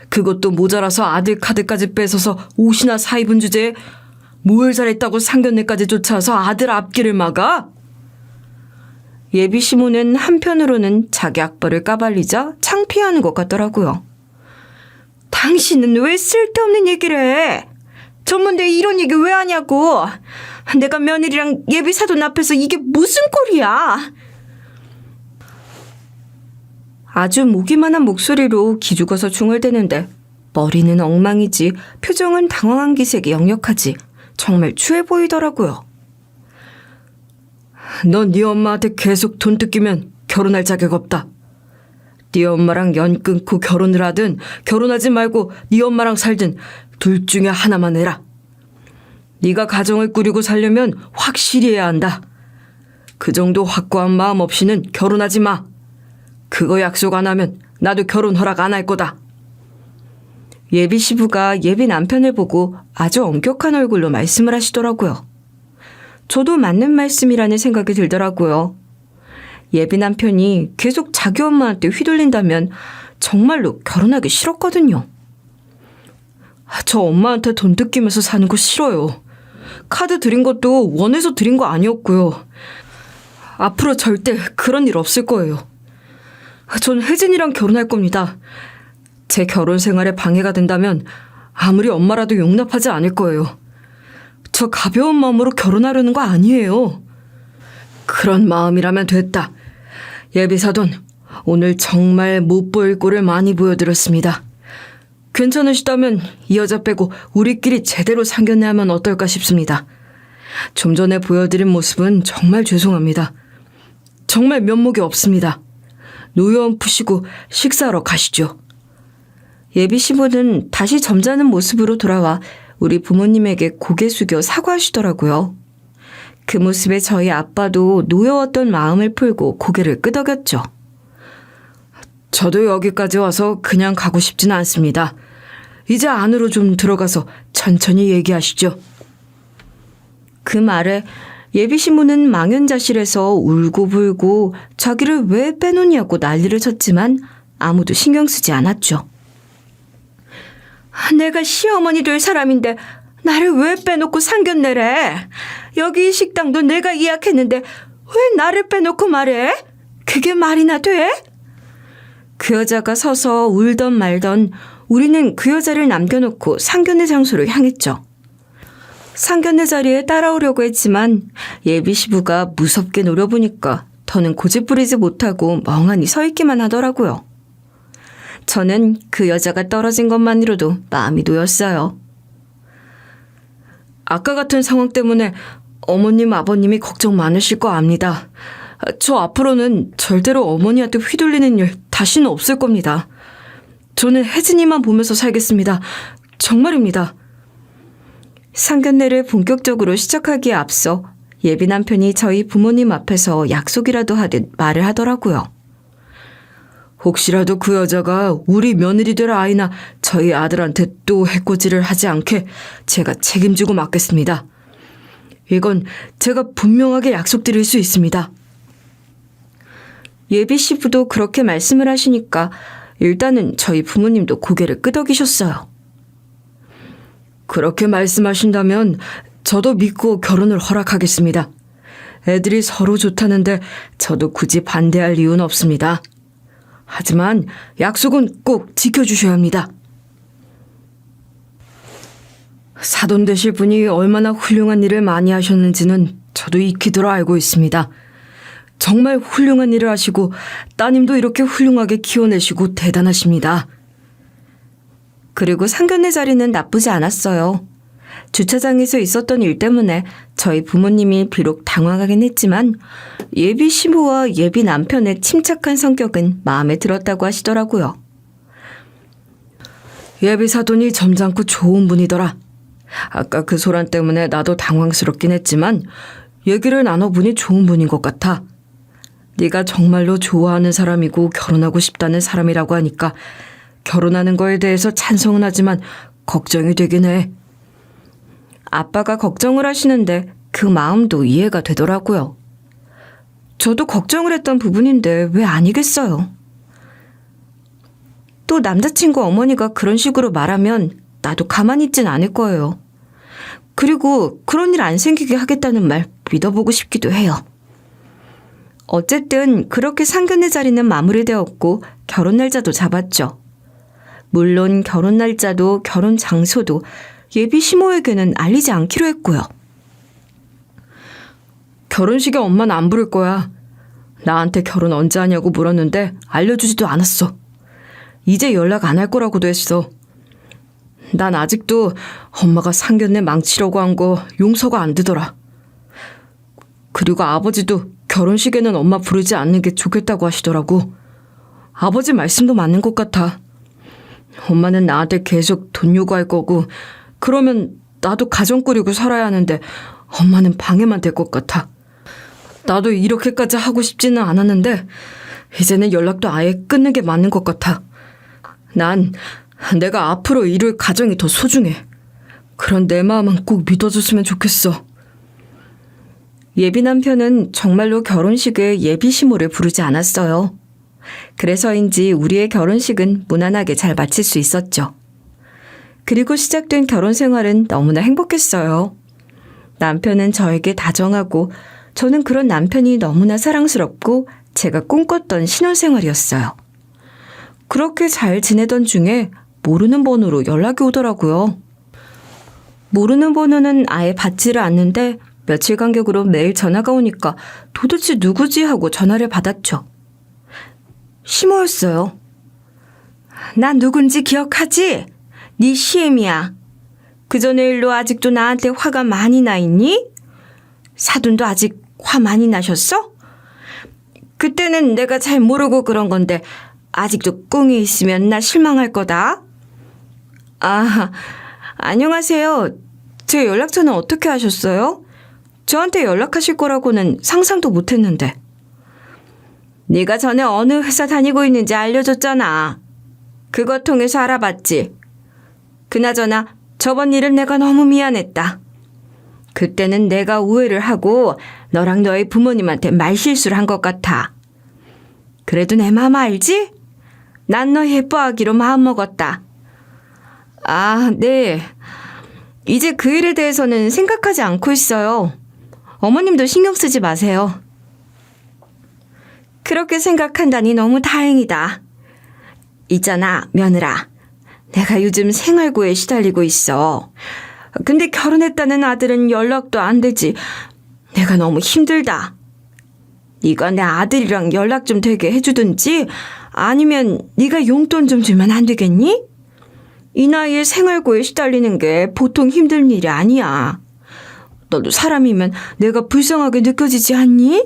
그것도 모자라서 아들 카드까지 뺏어서 옷이나 사입은 주제에 뭘 잘했다고 상견례까지 쫓아와서 아들 앞길을 막아? 예비 시모는 한편으로는 자기 악벌을 까발리자 창피해하는 것 같더라고요. 당신은 왜 쓸데없는 얘기를 해? 전문대 이런 얘기 왜 하냐고. 내가 며느리랑 예비 사돈 앞에서 이게 무슨 꼴이야. 아주 무기만한 목소리로 기죽어서 중얼대는데 머리는 엉망이지 표정은 당황한 기색이 역력하지 정말 추해 보이더라고요. 넌 네 엄마한테 계속 돈 뜯기면 결혼할 자격 없다. 네 엄마랑 연 끊고 결혼을 하든 결혼하지 말고 네 엄마랑 살든 둘 중에 하나만 해라. 네가 가정을 꾸리고 살려면 확실히 해야 한다. 그 정도 확고한 마음 없이는 결혼하지 마. 그거 약속 안 하면 나도 결혼 허락 안 할 거다. 예비 시부가 예비 남편을 보고 아주 엄격한 얼굴로 말씀을 하시더라고요. 저도 맞는 말씀이라는 생각이 들더라고요. 예비 남편이 계속 자기 엄마한테 휘둘린다면 정말로 결혼하기 싫었거든요. 저 엄마한테 돈 뜯기면서 사는 거 싫어요. 카드 드린 것도 원해서 드린 거 아니었고요. 앞으로 절대 그런 일 없을 거예요. 전 혜진이랑 결혼할 겁니다. 제 결혼 생활에 방해가 된다면 아무리 엄마라도 용납하지 않을 거예요. 저 가벼운 마음으로 결혼하려는 거 아니에요. 그런 마음이라면 됐다. 예비사돈, 오늘 정말 못 보일 꼴을 많이 보여드렸습니다. 괜찮으시다면 이 여자 빼고 우리끼리 제대로 상견례하면 어떨까 싶습니다. 좀 전에 보여드린 모습은 정말 죄송합니다. 정말 면목이 없습니다. 노여움 푸시고 식사하러 가시죠. 예비 시부는 다시 점잖은 모습으로 돌아와 우리 부모님에게 고개 숙여 사과하시더라고요. 그 모습에 저희 아빠도 노여웠던 마음을 풀고 고개를 끄덕였죠. 저도 여기까지 와서 그냥 가고 싶지는 않습니다. 이제 안으로 좀 들어가서 천천히 얘기하시죠. 그 말에 예비 시부는 망연자실해서 울고불고 자기를 왜 빼놓냐고 난리를 쳤지만 아무도 신경 쓰지 않았죠. 내가 시어머니 될 사람인데 나를 왜 빼놓고 상견례래? 여기 식당도 내가 예약했는데 왜 나를 빼놓고 말해? 그게 말이나 돼? 그 여자가 서서 울던 말던 우리는 그 여자를 남겨놓고 상견례 장소로 향했죠. 상견례 자리에 따라오려고 했지만 예비 시부가 무섭게 노려보니까 더는 고집부리지 못하고 멍하니 서 있기만 하더라고요. 저는 그 여자가 떨어진 것만으로도 마음이 놓였어요. 아까 같은 상황 때문에 어머님, 아버님이 걱정 많으실 거 압니다. 저 앞으로는 절대로 어머니한테 휘둘리는 일 다시는 없을 겁니다. 저는 혜진이만 보면서 살겠습니다. 정말입니다. 상견례를 본격적으로 시작하기에 앞서 예비 남편이 저희 부모님 앞에서 약속이라도 하듯 말을 하더라고요. 혹시라도 그 여자가 우리 며느리 될 아이나 저희 아들한테 또 해코지를 하지 않게 제가 책임지고 맡겠습니다. 이건 제가 분명하게 약속드릴 수 있습니다. 예비 시부도 그렇게 말씀을 하시니까 일단은 저희 부모님도 고개를 끄덕이셨어요. 그렇게 말씀하신다면 저도 믿고 결혼을 허락하겠습니다. 애들이 서로 좋다는데 저도 굳이 반대할 이유는 없습니다. 하지만 약속은 꼭 지켜주셔야 합니다. 사돈 되실 분이 얼마나 훌륭한 일을 많이 하셨는지는 저도 익히 들어 알고 있습니다. 정말 훌륭한 일을 하시고 따님도 이렇게 훌륭하게 키워내시고 대단하십니다. 그리고 상견례 자리는 나쁘지 않았어요. 주차장에서 있었던 일 때문에 저희 부모님이 비록 당황하긴 했지만 예비 시부와 예비 남편의 침착한 성격은 마음에 들었다고 하시더라고요. 예비 사돈이 점잖고 좋은 분이더라. 아까 그 소란 때문에 나도 당황스럽긴 했지만 얘기를 나눠보니 좋은 분인 것 같아. 네가 정말로 좋아하는 사람이고 결혼하고 싶다는 사람이라고 하니까 결혼하는 거에 대해서 찬성은 하지만 걱정이 되긴 해. 아빠가 걱정을 하시는데 그 마음도 이해가 되더라고요. 저도 걱정을 했던 부분인데 왜 아니겠어요. 또 남자친구 어머니가 그런 식으로 말하면 나도 가만히 있진 않을 거예요. 그리고 그런 일 안 생기게 하겠다는 말 믿어보고 싶기도 해요. 어쨌든 그렇게 상견례 자리는 마무리되었고 결혼 날짜도 잡았죠. 물론 결혼 날짜도 결혼 장소도 예비 시모에게는 알리지 않기로 했고요. 결혼식에 엄마는 안 부를 거야. 나한테 결혼 언제 하냐고 물었는데 알려주지도 않았어. 이제 연락 안 할 거라고도 했어. 난 아직도 엄마가 상견례 망치려고 한 거 용서가 안 되더라. 그리고 아버지도 결혼식에는 엄마 부르지 않는 게 좋겠다고 하시더라고. 아버지 말씀도 맞는 것 같아. 엄마는 나한테 계속 돈 요구할 거고 그러면 나도 가정 꾸리고 살아야 하는데 엄마는 방해만 될 것 같아. 나도 이렇게까지 하고 싶지는 않았는데 이제는 연락도 아예 끊는 게 맞는 것 같아. 난 내가 앞으로 이룰 가정이 더 소중해. 그런 내 마음은 꼭 믿어줬으면 좋겠어. 예비 남편은 정말로 결혼식에 예비 시모를 부르지 않았어요. 그래서인지 우리의 결혼식은 무난하게 잘 마칠 수 있었죠. 그리고 시작된 결혼 생활은 너무나 행복했어요. 남편은 저에게 다정하고 저는 그런 남편이 너무나 사랑스럽고 제가 꿈꿨던 신혼생활이었어요. 그렇게 잘 지내던 중에 모르는 번호로 연락이 오더라고요. 모르는 번호는 아예 받지를 않는데 며칠 간격으로 매일 전화가 오니까 도대체 누구지 하고 전화를 받았죠. 시모였어요. 난 누군지 기억하지? 네 시엠이야. 그전에 일로 아직도 나한테 화가 많이 나 있니? 사돈도 아직 화 많이 나셨어? 그때는 내가 잘 모르고 그런 건데 아직도 꿍이 있으면 나 실망할 거다. 아, 안녕하세요. 제 연락처는 어떻게 하셨어요? 저한테 연락하실 거라고는 상상도 못했는데. 네가 전에 어느 회사 다니고 있는지 알려줬잖아. 그거 통해서 알아봤지. 그나저나 저번 일은 내가 너무 미안했다. 그때는 내가 오해를 하고 너랑 너희 부모님한테 말실수를 한 것 같아. 그래도 내 마음 알지? 난 너 예뻐하기로 마음먹었다. 아, 네. 이제 그 일에 대해서는 생각하지 않고 있어요. 어머님도 신경 쓰지 마세요. 그렇게 생각한다니 너무 다행이다. 있잖아, 며느라. 내가 요즘 생활고에 시달리고 있어. 근데 결혼했다는 아들은 연락도 안 되지. 내가 너무 힘들다. 네가 내 아들이랑 연락 좀 되게 해주든지 아니면 네가 용돈 좀 주면 안 되겠니? 이 나이에 생활고에 시달리는 게 보통 힘든 일이 아니야. 너도 사람이면 내가 불쌍하게 느껴지지 않니?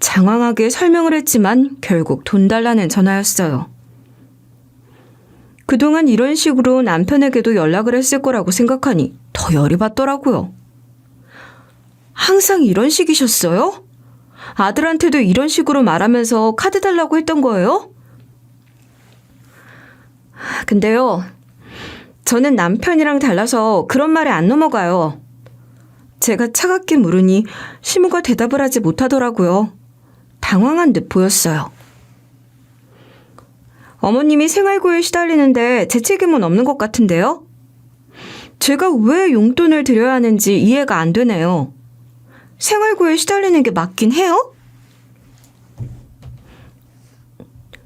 장황하게 설명을 했지만 결국 돈 달라는 전화였어요. 그동안 이런 식으로 남편에게도 연락을 했을 거라고 생각하니 더 열이 받더라고요. 항상 이런 식이셨어요? 아들한테도 이런 식으로 말하면서 카드 달라고 했던 거예요? 근데요, 저는 남편이랑 달라서 그런 말에 안 넘어가요. 제가 차갑게 물으니 시모가 대답을 하지 못하더라고요. 당황한 듯 보였어요. 어머님이 생활고에 시달리는데 제 책임은 없는 것 같은데요? 제가 왜 용돈을 드려야 하는지 이해가 안 되네요. 생활고에 시달리는 게 맞긴 해요?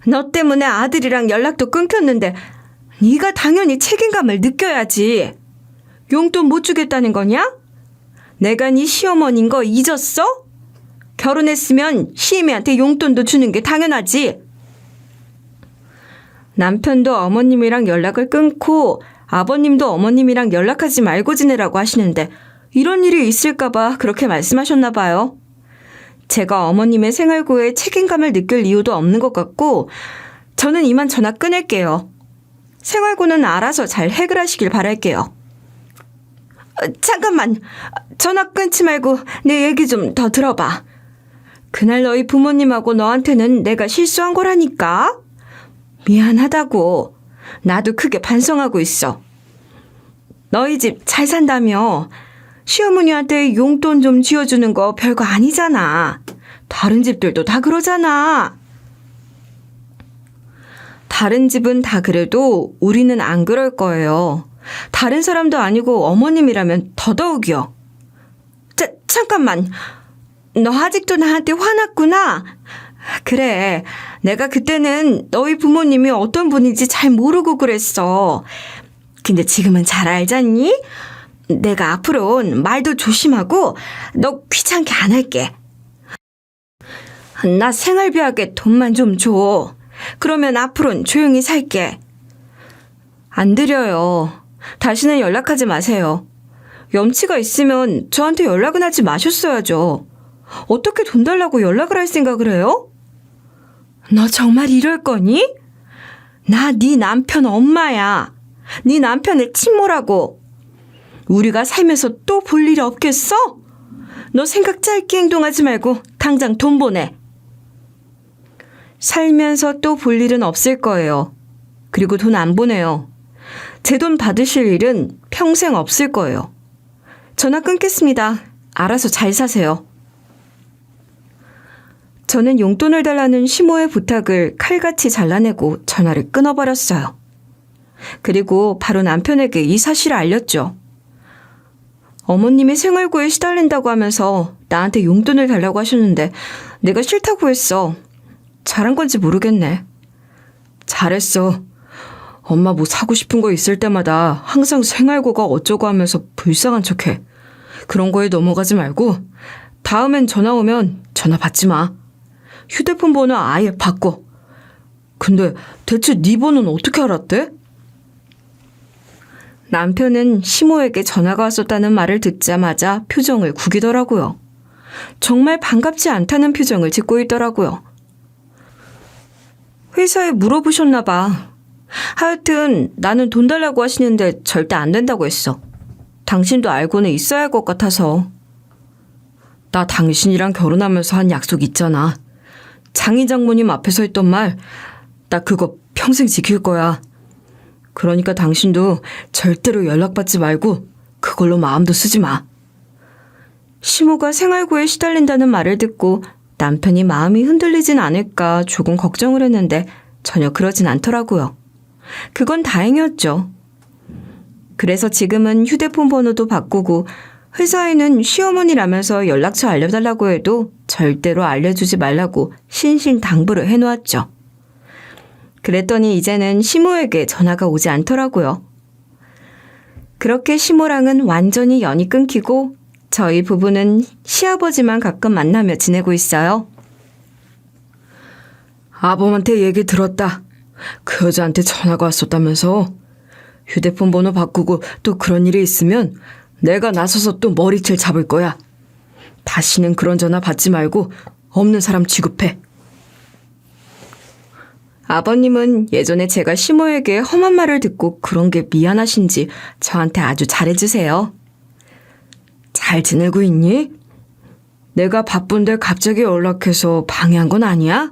너 때문에 아들이랑 연락도 끊겼는데 네가 당연히 책임감을 느껴야지. 용돈 못 주겠다는 거냐? 내가 네 시어머니인 거 잊었어? 결혼했으면 시애미한테 용돈도 주는 게 당연하지. 남편도 어머님이랑 연락을 끊고 아버님도 어머님이랑 연락하지 말고 지내라고 하시는데 이런 일이 있을까봐 그렇게 말씀하셨나 봐요. 제가 어머님의 생활고에 책임감을 느낄 이유도 없는 것 같고 저는 이만 전화 끊을게요. 생활고는 알아서 잘 해결하시길 바랄게요. 잠깐만, 전화 끊지 말고 내 얘기 좀 더 들어봐. 그날 너희 부모님하고 너한테는 내가 실수한 거라니까. 미안하다고. 나도 크게 반성하고 있어. 너희 집 잘 산다며. 시어머니한테 용돈 좀 쥐어주는 거 별거 아니잖아. 다른 집들도 다 그러잖아. 다른 집은 다 그래도 우리는 안 그럴 거예요. 다른 사람도 아니고 어머님이라면 더더욱이요. 잠깐만. 너 아직도 나한테 화났구나. 그래. 내가 그때는 너희 부모님이 어떤 분인지 잘 모르고 그랬어. 근데 지금은 잘 알잖니? 내가 앞으로는 말도 조심하고 너 귀찮게 안 할게. 나 생활비하게 돈만 좀 줘. 그러면 앞으로는 조용히 살게. 안 드려요. 다시는 연락하지 마세요. 염치가 있으면 저한테 연락은 하지 마셨어야죠. 어떻게 돈 달라고 연락을 할 생각을 해요? 너 정말 이럴 거니? 나 네 남편 엄마야. 네 남편을 침몰하고. 우리가 살면서 또 볼 일이 없겠어? 너 생각 짧게 행동하지 말고 당장 돈 보내. 살면서 또 볼 일은 없을 거예요. 그리고 돈 안 보내요. 제 돈 받으실 일은 평생 없을 거예요. 전화 끊겠습니다. 알아서 잘 사세요. 저는 용돈을 달라는 시모의 부탁을 칼같이 잘라내고 전화를 끊어버렸어요. 그리고 바로 남편에게 이 사실을 알렸죠. 어머님이 생활고에 시달린다고 하면서 나한테 용돈을 달라고 하셨는데 내가 싫다고 했어. 잘한 건지 모르겠네. 잘했어. 엄마 뭐 사고 싶은 거 있을 때마다 항상 생활고가 어쩌고 하면서 불쌍한 척해. 그런 거에 넘어가지 말고 다음엔 전화 오면 전화 받지 마. 휴대폰 번호 아예 바꿔. 근데 대체 네 번호는 어떻게 알았대? 남편은 시모에게 전화가 왔었다는 말을 듣자마자 표정을 구기더라고요. 정말 반갑지 않다는 표정을 짓고 있더라고요. 회사에 물어보셨나 봐. 하여튼 나는 돈 달라고 하시는데 절대 안 된다고 했어. 당신도 알고는 있어야 할 것 같아서. 나 당신이랑 결혼하면서 한 약속 있잖아. 장인 장모님 앞에서 했던 말, 나 그거 평생 지킬 거야. 그러니까 당신도 절대로 연락받지 말고 그걸로 마음도 쓰지 마. 시모가 생활고에 시달린다는 말을 듣고 남편이 마음이 흔들리진 않을까 조금 걱정을 했는데 전혀 그러진 않더라고요. 그건 다행이었죠. 그래서 지금은 휴대폰 번호도 바꾸고 회사에는 시어머니라면서 연락처 알려달라고 해도 절대로 알려주지 말라고 신신당부를 해놓았죠. 그랬더니 이제는 시모에게 전화가 오지 않더라고요. 그렇게 시모랑은 완전히 연이 끊기고 저희 부부는 시아버지만 가끔 만나며 지내고 있어요. 아범한테 얘기 들었다. 그 여자한테 전화가 왔었다면서. 휴대폰 번호 바꾸고 또 그런 일이 있으면 내가 나서서 또 머리채 잡을 거야. 다시는 그런 전화 받지 말고 없는 사람 취급해. 아버님은 예전에 제가 시모에게 험한 말을 듣고 그런 게 미안하신지 저한테 아주 잘해주세요. 잘 지내고 있니? 내가 바쁜데 갑자기 연락해서 방해한 건 아니야?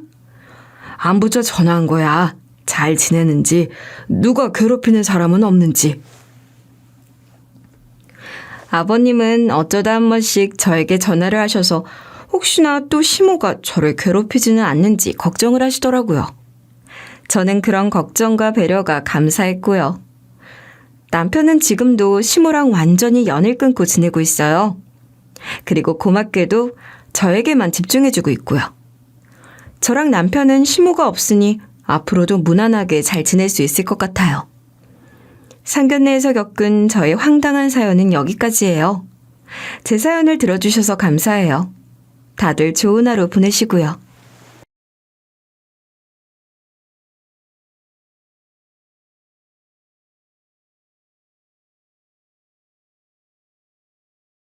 안부자 전화한 거야. 잘 지내는지, 누가 괴롭히는 사람은 없는지. 아버님은 어쩌다 한 번씩 저에게 전화를 하셔서 혹시나 또 시모가 저를 괴롭히지는 않는지 걱정을 하시더라고요. 저는 그런 걱정과 배려가 감사했고요. 남편은 지금도 시모랑 완전히 연을 끊고 지내고 있어요. 그리고 고맙게도 저에게만 집중해주고 있고요. 저랑 남편은 시모가 없으니 앞으로도 무난하게 잘 지낼 수 있을 것 같아요. 상견례에서 겪은 저의 황당한 사연은 여기까지예요. 제 사연을 들어주셔서 감사해요. 다들 좋은 하루 보내시고요.